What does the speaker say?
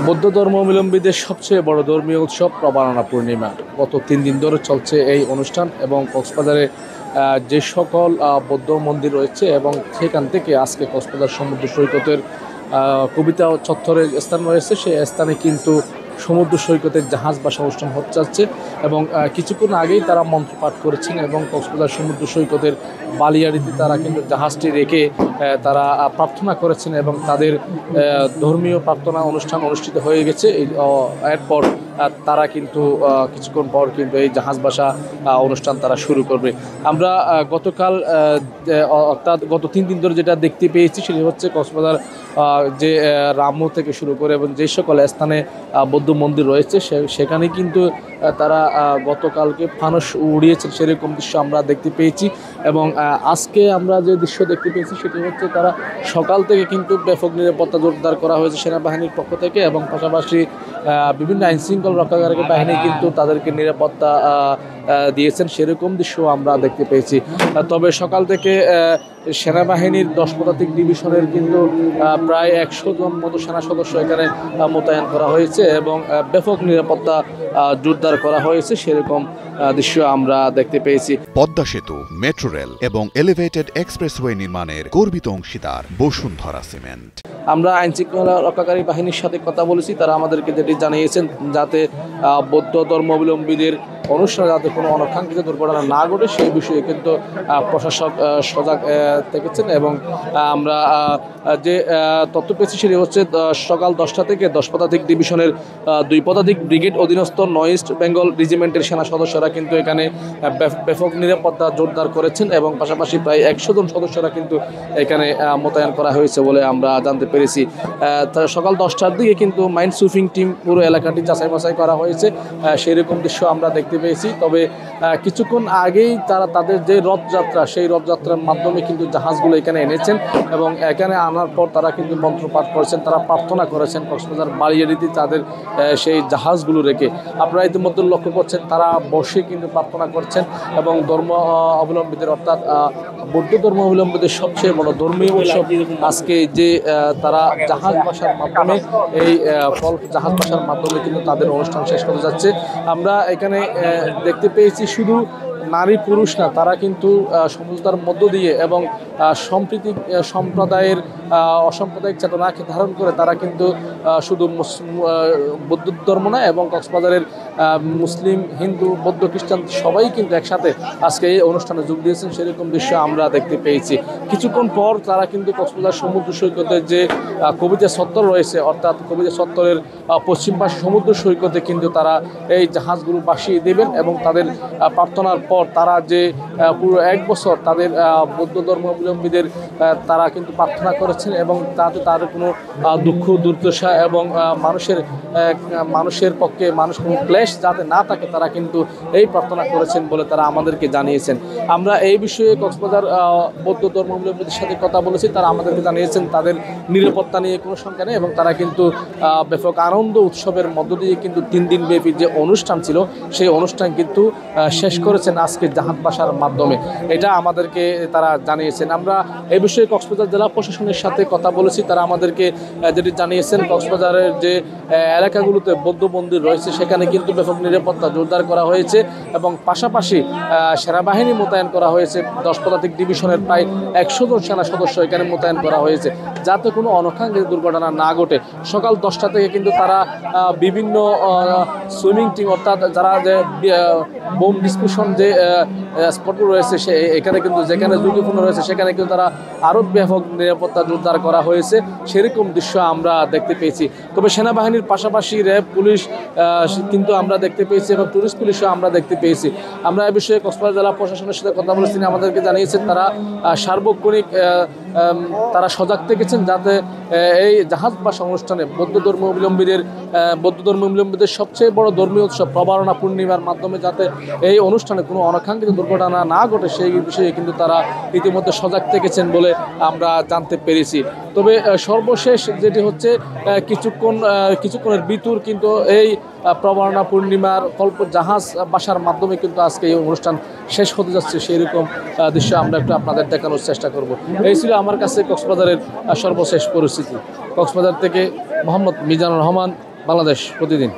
বৌদ্ধ ধর্মাবলম্বীদের সবচেয়ে বড় ধর্মীয় উৎসব প্রবারণা পূর্ণিমা গত 3 দিন ধরে চলছে এই অনুষ্ঠান এবং কক্সবাজারে যে সকল বৌদ্ধ মন্দির রয়েছে এবং সেখান থেকে আজকে কক্সবাজার সমুদ্র সৈকতের কবিতা চত্বরের স্থান রয়েছে সেই স্থানে কিন্তু সমুদ্র সৈকতের জাহাজ বাসা অনুষ্ঠান হচ্ছে এবং কিছুক্ষণ আগেই তারা মন্ত্রপাঠ করেছেন এবং কক্সবাজার সমুদ্র সৈকতের বালিয়াড়িতে তারা কিন্তু জাহাজটি রেখে তারা প্রার্থনা করেছেন এবং তাদের ধর্মীয় প্রার্থনা অনুষ্ঠান অনুষ্ঠিত হয়ে গেছে। এরপর তারা কিন্তু কিছুক্ষণ পর কিন্তু এই জাহাজ বাসা অনুষ্ঠান তারা শুরু করবে। আমরা গতকাল অর্থাৎ গত 3 দিন ধরে যেটা দেখতে পেয়েছি সেটি হচ্ছে কক্সবাজার যে রামু থেকে শুরু করে এবং যে সকল স্থানে বৌদ্ধ মন্দির রয়েছে সেখানে কিন্তু তারা গতকালকে ফানুস উড়িয়েছেন সেরকম দৃশ্য আমরা দেখতে পেয়েছি এবং আজকে আমরা যে দৃশ্য দেখতে পেয়েছি সেটি হচ্ছে তারা সকাল থেকে কিন্তু ব্যাপক নিরাপত্তা জোরদার করা হয়েছে সেনাবাহিনীর পক্ষ থেকে এবং পাশাপাশি বিভিন্ন আইনশৃঙ্খলা রক্ষাকারী বাহিনী কিন্তু তাদেরকে নিরাপত্তা দিয়েছেন সেরকম দৃশ্য আমরা দেখতে পেয়েছি। তবে সকাল থেকে সেনাবাহিনীর 10 পদাতিক ডিভিশনের কিন্তু প্রায় 100 জন মতো সেনা সদস্য এখানে মোতায়েন করা হয়েছে এবং ব্যাপক নিরাপত্তা জোরদার করা হয়েছে সেরকম দৃশ্য আমরা দেখতে পেয়েছি। পদ্মা সেতু, মেট্রো রেল এবং এলিভেটেড এক্সপ্রেসওয়ে নির্মাণের গর্বিত অংশীদার বসুন্ধরা সিমেন্ট। আমরা আইনশৃঙ্খলা রক্ষাকারী বাহিনীর সাথে কথা বলেছি, তারা আমাদেরকে যেটি জানিয়েছেন যাতে বৌদ্ধ ধর্মাবলম্বীদের অনুষ্ঠানে যাতে কোনো অনাকাঙ্ক্ষিত দুর্ঘটনা না ঘটে সেই বিষয়ে কিন্তু প্রশাসক সজাগ থেকেছেন এবং আমরা যে তথ্য পেয়েছি সেটি হচ্ছে সকাল 10টা থেকে 10 পদাতিক ডিভিশনের 2 পদাতিক ব্রিগেড অধীনস্থ নর্থ বেঙ্গল রেজিমেন্টের সেনা সদস্যরা কিন্তু এখানে ব্যাপক নিরাপত্তা জোরদার করেছেন এবং পাশাপাশি প্রায় 100 জন সদস্যরা কিন্তু এখানে মোতায়েন করা হয়েছে বলে আমরা জানতে পেরেছি। সকাল 10টার দিকে কিন্তু মাইন্ড সুইপিং টিম পুরো এলাকাটি যাচাই বাছাই করা হয়েছে সেই রকম দৃশ্য আমরা দেখতে পেয়েছি। তবে কিছুক্ষণ আগেই তারা তাদের যে রথযাত্রা সেই রথযাত্রার মাধ্যমে কিন্তু জাহাজগুলো এখানে এনেছেন এবং এখানে আনার পর তারা কিন্তু মন্ত্রপাঠ করেছেন, তারা প্রার্থনা করেছেন কক্সবাজার বালিয়াড়িতে তাদের সেই জাহাজগুলো রেখে। আপনারা ইতিমধ্যে লক্ষ্য করছেন তারা বসে কিন্তু প্রার্থনা করছেন এবং ধর্ম অবলম্বীদের অর্থাৎ বৌদ্ধ ধর্ম অবলম্বীদের সবচেয়ে বড় ধর্মীয় উৎসব আজকে যে তারা জাহাজ বাসার মাধ্যমে এই জাহাজ বাসার মাধ্যমে কিন্তু তাদের অনুষ্ঠান শেষ করতে যাচ্ছে। আমরা এখানে দেখতে পেয়েছি শুধু নারী পুরুষ না, তারা কিন্তু সমঝোতার মধ্য দিয়ে এবং সম্প্রীতি সম্প্রদায়ের অসাম্প্রদায়িক চেতনাকে ধারণ করে তারা কিন্তু শুধু বৌদ্ধ ধর্ম না এবং কক্সবাজারের মুসলিম, হিন্দু, বৌদ্ধ, খ্রিস্টান সবাই কিন্তু একসাথে আজকে এই অনুষ্ঠানে যোগ দিয়েছেন সেরকম দৃশ্য আমরা দেখতে পেয়েছি। কিছুক্ষণ পর তারা কিন্তু কক্সবাজার সমুদ্র সৈকতের যে কবিতা চত্বর রয়েছে অর্থাৎ কবিতা চত্বরের পশ্চিম পাশে সমুদ্র সৈকতে কিন্তু তারা এই জাহাজগুলো ভাসিয়ে দেবেন এবং তাদের প্রার্থনার পর তারা যে পুরো 1 বছর তাদের বৌদ্ধ ধর্মাবলম্বীদের তারা কিন্তু প্রার্থনা করেছেন এবং তাতে তার কোনো দুঃখ দুর্দশা এবং মানুষের পক্ষে মানুষ কোনো ক্লেশ যাতে না থাকে তারা কিন্তু এই প্রার্থনা করেছেন বলে তারা আমাদেরকে জানিয়েছেন। আমরা এই বিষয়ে কক্সবাজার বৌদ্ধ ধর্মাবলম্বীদের সাথে কথা বলেছি, তারা আমাদেরকে জানিয়েছেন তাদের নিরাপত্তা নিয়ে কোনো শঙ্কা নেই এবং তারা কিন্তু ব্যাপক আনন্দ উৎসবের মধ্য দিয়ে কিন্তু 3 দিন ব্যাপী যে অনুষ্ঠান ছিল সেই অনুষ্ঠান কিন্তু শেষ করেছেন আজকে জাহাজ বাসার মাধ্যমে, এটা আমাদেরকে তারা জানিয়েছেন। আমরা এই বিষয়ে কক্সবাজার জেলা প্রশাসনের সাথে কথা বলেছি, তারা আমাদেরকে যেটি জানিয়েছেন কক্সবাজারের যে এলাকাগুলোতে বৌদ্ধ মন্দির রয়েছে সেখানে কিন্তু ব্যাপক নিরাপত্তা জোরদার করা হয়েছে এবং পাশাপাশি সেনাবাহিনী মোতায়েন করা হয়েছে। 10 পদাতিক ডিভিশনের প্রায় 100 জন সেনা সদস্য এখানে মোতায়েন করা হয়েছে যাতে কোনো অনাকাঙ্ক্ষিত দুর্ঘটনা না ঘটে। সকাল 10টা থেকে কিন্তু তারা বিভিন্ন সুইমিং টিম অর্থাৎ যারা যে বোম ডিসপিউশন যে স্পটগুলো রয়েছে এখানে কিন্তু যেখানে ঝুঁকিপূর্ণ রয়েছে সেখানে কিন্তু তারা আরও ব্যাপক নিরাপত্তা জোরদার করা হয়েছে সেরকম দৃশ্য আমরা দেখতে পেয়েছি। তবে সেনাবাহিনীর পাশাপাশি র্যাব, পুলিশ কিন্তু আমরা দেখতে পেয়েছি এবং টুরিস্ট পুলিশও আমরা দেখতে পেয়েছি। আমরা এই বিষয়ে কক্সবাজার জেলা প্রশাসনের সাথে কথা বলেছি, আমাদেরকে জানিয়েছেন তারা সার্বক্ষণিক তারা সজাগ থেকেছেন যাতে এই জাহাজ বাসা অনুষ্ঠানে বৌদ্ধ ধর্মাবলম্বীদের সবচেয়ে বড় ধর্মীয় উৎসব প্রবারণা পূর্ণিমার মাধ্যমে যাতে এই অনুষ্ঠানে কোনো অনাকাঙ্ক্ষিত দুর্ঘটনা না ঘটে সেই বিষয়ে কিন্তু তারা ইতিমধ্যে সজাগ থেকেছেন বলে আমরা জানতে পেরেছি। তবে সর্বশেষ যেটি হচ্ছে কিছুক্ষণের ভিতর কিন্তু এই প্রবারণা পূর্ণিমার কল্প জাহাজ বাসার মাধ্যমে কিন্তু আজকে এই অনুষ্ঠান শেষ হতে যাচ্ছে সেইরকম দৃশ্য আমরা একটু আপনাদের দেখানোর চেষ্টা করব। এই ছিল আমার কাছে কক্সবাজারের সর্বশেষ পরিস্থিতি। কক্সবাজার থেকে মোহাম্মদ মিজানুর রহমান, বাংলাদেশ প্রতিদিন।